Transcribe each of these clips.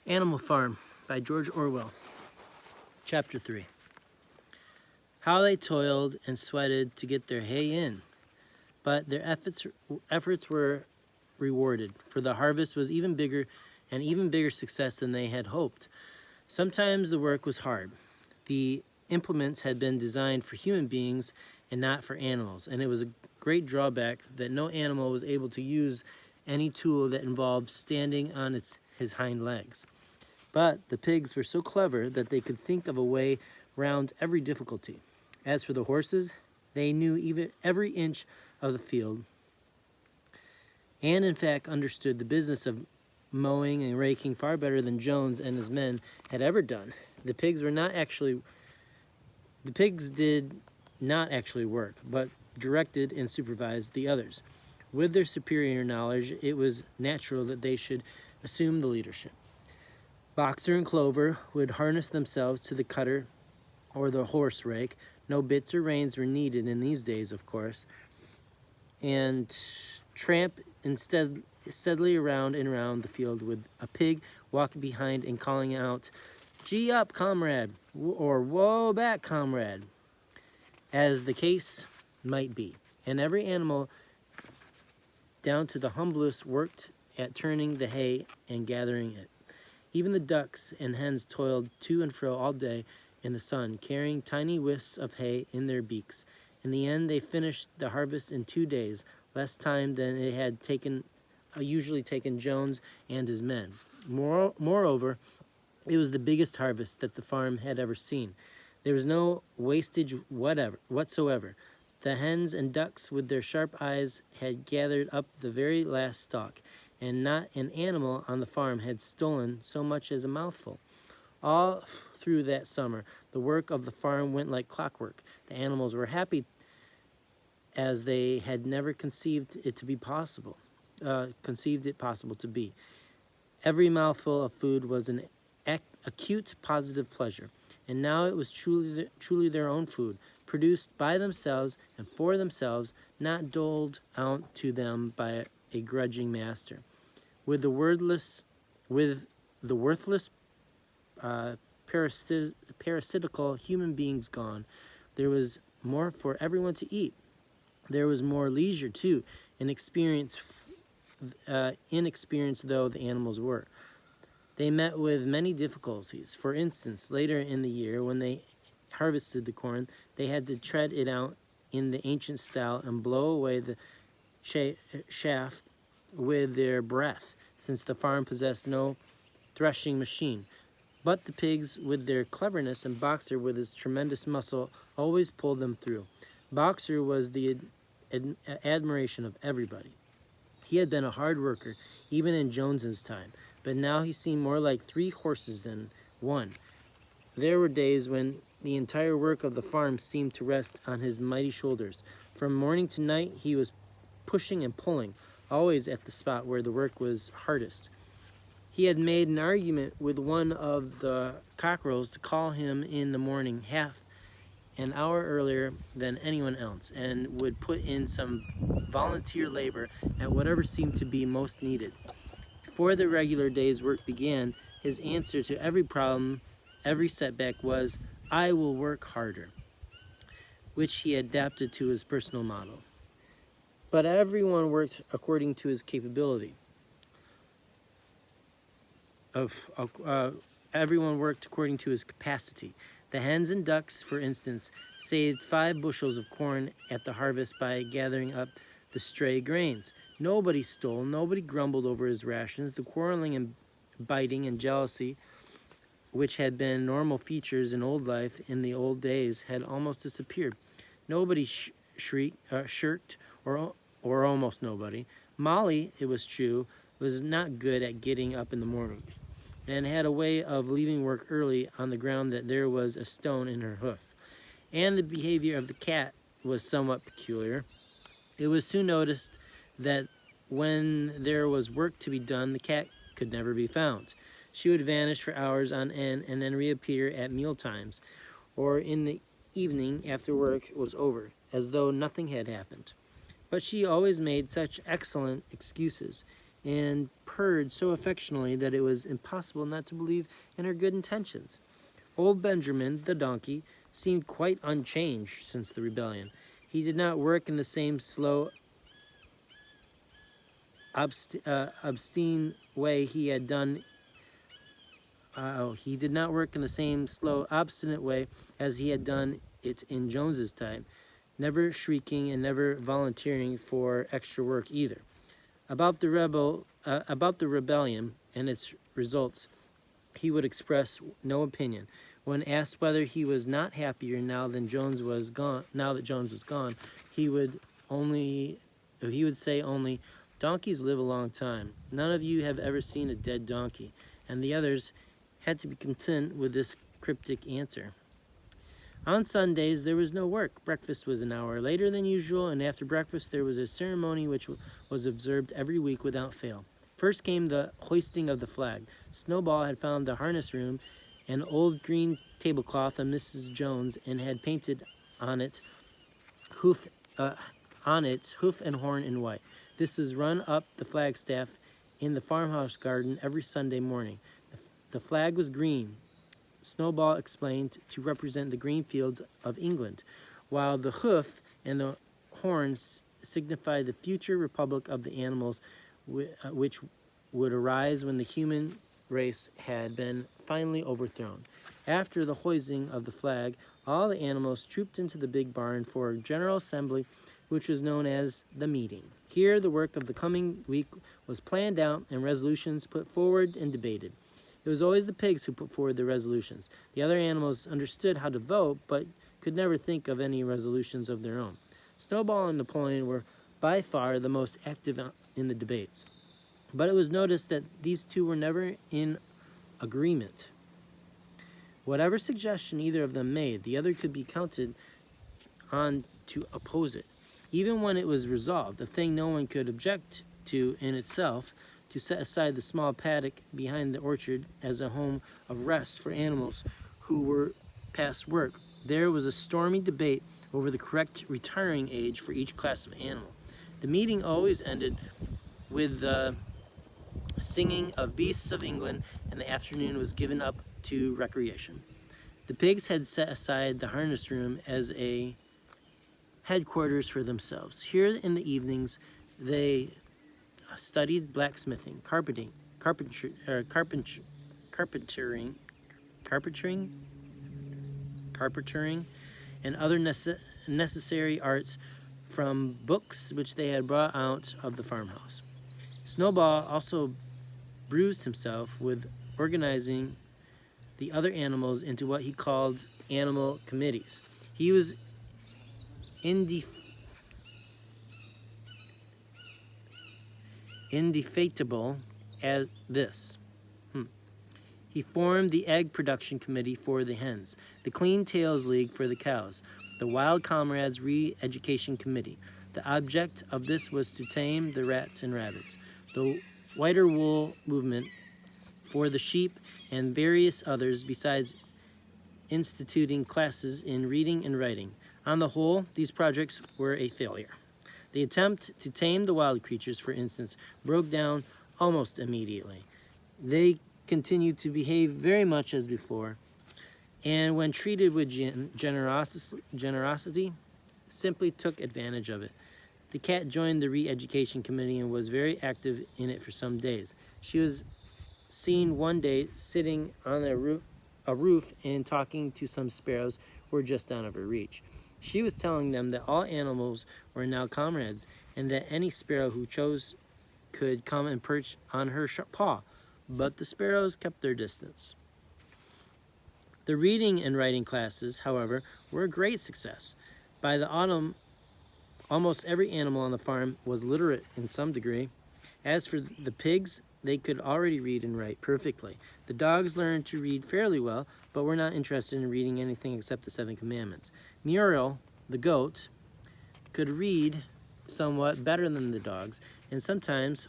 Animal Farm by George Orwell. Chapter 3. How they toiled and sweated to get their hay in, but their efforts were rewarded, for the harvest was even bigger success than they had hoped. Sometimes the work was hard. The implements had been designed for human beings and not for animals, and it was a great drawback that no animal was able to use any tool that involved standing on his hind legs. But the pigs were so clever that they could think of a way round every difficulty. As for the horses, they knew even every inch of the field, and in fact understood the business of mowing and raking far better than Jones and his men had ever done. The pigs did not actually work, but directed and supervised the others. With their superior knowledge, it was natural that they should assume the leadership. Boxer and Clover would harness themselves to the cutter or the horse rake. No bits or reins were needed in these days, of course, and tramp steadily around and around the field with a pig walking behind and calling out, "Gee up, comrade," or "Whoa back, comrade," as the case might be. And every animal, down to the humblest, worked at turning the hay and gathering it. Even the ducks and hens toiled to and fro all day in the sun, carrying tiny wisps of hay in their beaks. In the end, they finished the harvest in 2 days, less time than it had usually taken Jones and his men. Moreover, it was the biggest harvest that the farm had ever seen. There was no wastage whatsoever. The hens and ducks, with their sharp eyes, had gathered up the very last stalk, and not an animal on the farm had stolen so much as a mouthful. All through that summer, the work of the farm went like clockwork. The animals were happy, as they had never conceived it possible to be. Every mouthful of food was an acute, positive pleasure, and now it was truly their own food, produced by themselves and for themselves, not doled out to them by a grudging master. With the worthless parasitical human beings gone, there was more for everyone to eat. There was more leisure too, inexperienced though the animals were. They met with many difficulties. For instance, later in the year, when they harvested the corn, they had to tread it out in the ancient style and blow away the chaff with their breath, since the farm possessed no threshing machine. But the pigs, with their cleverness, and Boxer, with his tremendous muscle, always pulled them through. Boxer was the admiration of everybody. He had been a hard worker, even in Jones's time, but now he seemed more like 3 horses than one. There were days when the entire work of the farm seemed to rest on his mighty shoulders. From morning to night he was pushing and pulling, always at the spot where the work was hardest. He had made an argument with one of the cockerels to call him in the morning half an hour earlier than anyone else, and would put in some volunteer labor at whatever seemed to be most needed. Before the regular day's work began, his answer to every problem, every setback was, "I will work harder," which he adapted to his personal motto. But everyone worked according to his capability. Everyone worked according to his capacity. The hens and ducks, for instance, saved 5 bushels of corn at the harvest by gathering up the stray grains. Nobody stole, nobody grumbled over his rations. The quarreling and biting and jealousy, which had been normal features in old life in the old days, had almost disappeared. Nobody shirked, or almost nobody. Molly, it was true, was not good at getting up in the morning, and had a way of leaving work early on the ground that there was a stone in her hoof. And the behavior of the cat was somewhat peculiar. It was soon noticed that when there was work to be done, the cat could never be found. She would vanish for hours on end and then reappear at meal times or in the evening after work was over, as though nothing had happened. But she always made such excellent excuses. and purred so affectionately that it was impossible not to believe in her good intentions. Old Benjamin, the donkey, seemed quite unchanged since the rebellion. He did not work in the same slow, obstinate way he had done. He did not work in the same slow, obstinate way as he had done it in Jones's time, never shrieking and never volunteering for extra work either. About the rebellion and its results, he would express no opinion. When asked whether he was not happier now that Jones was gone, he would say only, "Donkeys live a long time. None of you have ever seen a dead donkey," and the others had to be content with this cryptic answer. On Sundays, there was no work. Breakfast was an hour later than usual, and after breakfast, there was a ceremony which was observed every week without fail. First came the hoisting of the flag. Snowball had found the harness room, an old green tablecloth of Mrs. Jones, and had painted on its hoof and horn in white. This was run up the flagstaff in the farmhouse garden every Sunday morning. The flag was green, Snowball explained, to represent the green fields of England, while the hoof and the horns signified the future republic of the animals which would arise when the human race had been finally overthrown. After the hoisting of the flag, all the animals trooped into the big barn for a general assembly, which was known as the meeting. Here the work of the coming week was planned out and resolutions put forward and debated. It was always the pigs who put forward the resolutions. The other animals understood how to vote, but could never think of any resolutions of their own. Snowball and Napoleon were by far the most active in the debates. But it was noticed that these two were never in agreement. Whatever suggestion either of them made, the other could be counted on to oppose it. Even when it was resolved, a thing no one could object to in itself, to set aside the small paddock behind the orchard as a home of rest for animals who were past work, there was a stormy debate over the correct retiring age for each class of animal. The meeting always ended with the singing of Beasts of England, and the afternoon was given up to recreation. The pigs had set aside the harness room as a headquarters for themselves. Here in the evenings, they studied blacksmithing, carpentering, and other necessary arts from books which they had brought out of the farmhouse. Snowball also bruised himself with organizing the other animals into what he called animal committees. He was indefatigable as this. He formed the Egg Production Committee for the hens, the Clean Tails League for the cows, the Wild Comrades Re-Education Committee. The object of this was to tame the rats and rabbits, the Whiter Wool Movement for the sheep, and various others, besides instituting classes in reading and writing. On the whole, these projects were a failure. The attempt to tame the wild creatures, for instance, broke down almost immediately. They continued to behave very much as before, and when treated with generosity, simply took advantage of it. The cat joined the Re-Education Committee and was very active in it for some days. She was seen one day sitting on a roof and talking to some sparrows who were just out of her reach. She was telling them that all animals were now comrades, and that any sparrow who chose could come and perch on her paw, but the sparrows kept their distance. The reading and writing classes, however, were a great success. By the autumn, almost every animal on the farm was literate in some degree. As for the pigs, they could already read and write perfectly. The dogs learned to read fairly well, but were not interested in reading anything except the 7 Commandments. Muriel, the goat, could read somewhat better than the dogs, and sometimes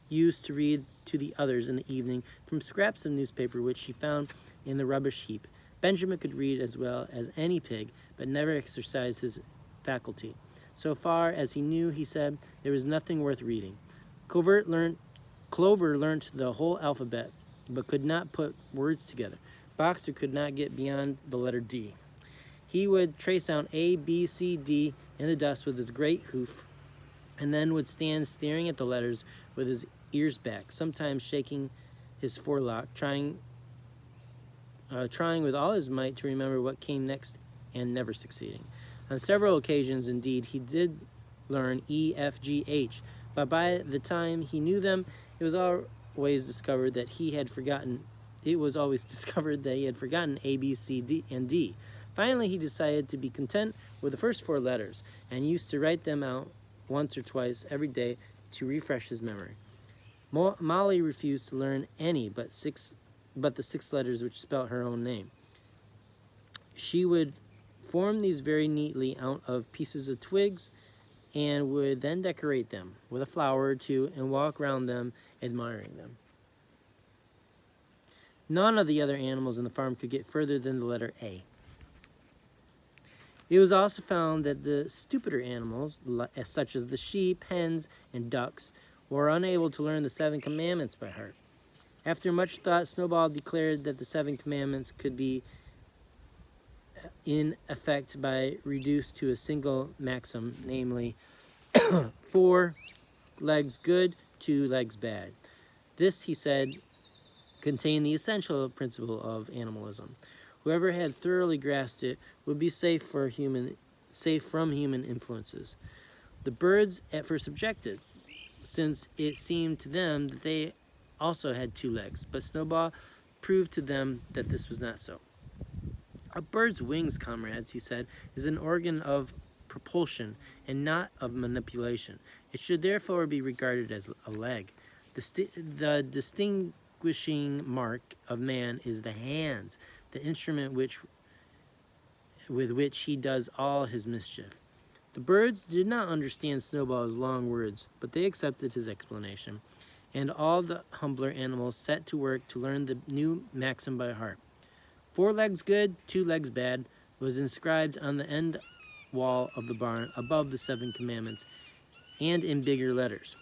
used to read to the others in the evening from scraps of newspaper which she found in the rubbish heap. Benjamin could read as well as any pig, but never exercised his faculty. So far as he knew, he said, there was nothing worth reading. Covert learned Clover learnt the whole alphabet, but could not put words together. Boxer could not get beyond the letter D. He would trace out A, B, C, D in the dust with his great hoof, and then would stand staring at the letters with his ears back, sometimes shaking his forelock, trying with all his might to remember what came next, and never succeeding. On several occasions, indeed, he did learn E, F, G, H, but by the time he knew them, it was always discovered that he had forgotten A, B, C, D, and D. Finally, he decided to be content with the first four letters, and used to write them out once or twice every day to refresh his memory. Molly refused to learn any but the six letters which spelt her own name. She would form these very neatly out of pieces of twigs, and would then decorate them with a flower or two and walk round them, admiring them. None of the other animals in the farm could get further than the letter A. It was also found that the stupider animals, such as the sheep, hens, and ducks, were unable to learn the 7 commandments by heart. After much thought, Snowball declared that the 7 commandments could be in effect by reduced to a single maxim, namely, 4 legs good, 2 legs bad. This, he said, contained the essential principle of animalism. Whoever had thoroughly grasped it would be safe from human influences. The birds at first objected, since it seemed to them that they also had 2 legs, but Snowball proved to them that this was not so. A bird's wings, comrades, he said, is an organ of propulsion and not of manipulation. It should therefore be regarded as a leg. The distinguishing mark of man is the hands, the instrument with which he does all his mischief. The birds did not understand Snowball's long words, but they accepted his explanation, and all the humbler animals set to work to learn the new maxim by heart. 4 legs good, 2 legs bad was inscribed on the end wall of the barn above the 7 commandments, and in bigger letters.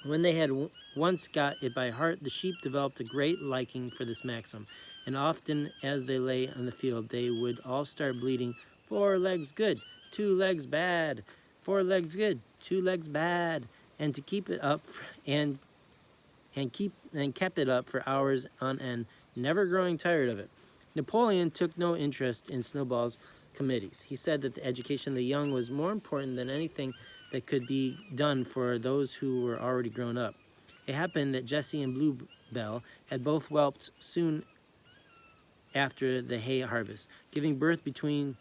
When they had once got it by heart, the sheep developed a great liking for this maxim, and often as they lay on the field, they would all start bleating, 4 legs good, 2 legs bad, 4 legs good, 2 legs bad, and to keep it up and kept it up for hours on end, never growing tired of it. Napoleon took no interest in Snowball's committees. He said that the education of the young was more important than anything that could be done for those who were already grown up. It happened that Jessie and Bluebell had both whelped soon after the hay harvest, giving birth between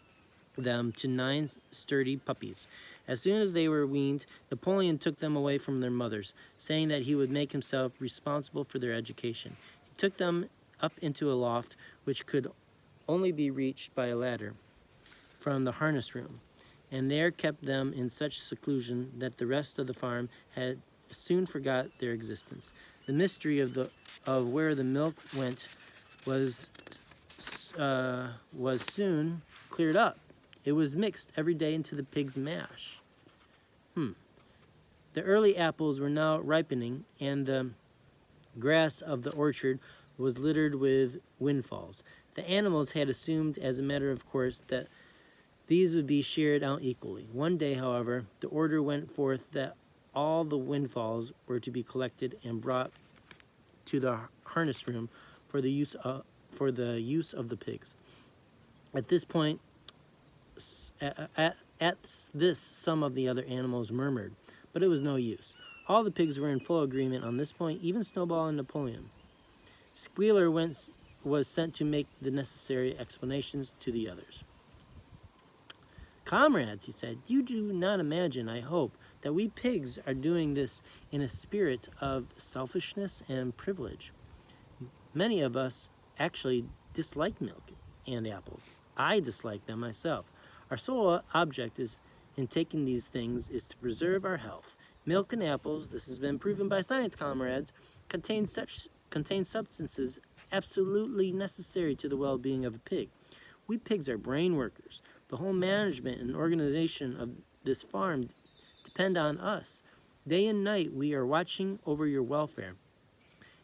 them to 9 sturdy puppies. As soon as they were weaned, Napoleon took them away from their mothers, saying that he would make himself responsible for their education. He took them up into a loft which could only be reached by a ladder from the harness room, and there kept them in such seclusion that the rest of the farm had soon forgot their existence. The mystery of where the milk went was soon cleared up. It was mixed every day into the pig's mash. The early apples were now ripening, and the grass of the orchard was littered with windfalls. The animals had assumed as a matter of course that these would be shared out equally. One day, however, the order went forth that all the windfalls were to be collected and brought to the harness room for the use of the pigs. At this point, some of the other animals murmured, but it was no use. All the pigs were in full agreement on this point, even Snowball and Napoleon. Squealer was sent to make the necessary explanations to the others. Comrades, he said, you do not imagine, I hope, that we pigs are doing this in a spirit of selfishness and privilege. Many of us actually dislike milk and apples. I dislike them myself. Our sole object in taking these things is to preserve our health. Milk and apples, this has been proven by science, comrades, contain substances absolutely necessary to the well-being of a pig. We pigs are brain workers. The whole management and organization of this farm depend on us. Day and night we are watching over your welfare.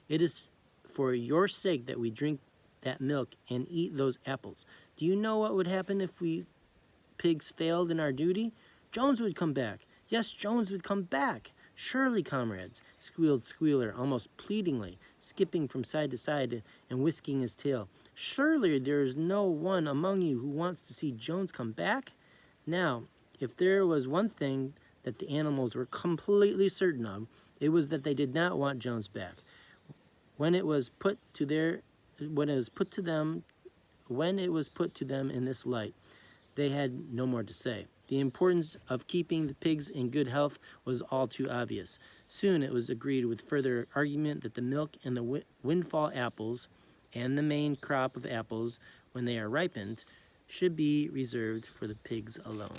It is for your sake that we drink that milk and eat those apples. Do you know what would happen if we pigs failed in our duty? Jones would come back. Yes, Jones would come back. Surely, comrades, squealed Squealer almost pleadingly, skipping from side to side and whisking his tail. Surely there is no one among you who wants to see Jones come back? Now, if there was one thing that the animals were completely certain of, it was that they did not want Jones back. When it was put to them in this light, they had no more to say. The importance of keeping the pigs in good health was all too obvious. Soon it was agreed with further argument that the milk and the windfall apples and the main crop of apples, when they are ripened, should be reserved for the pigs alone.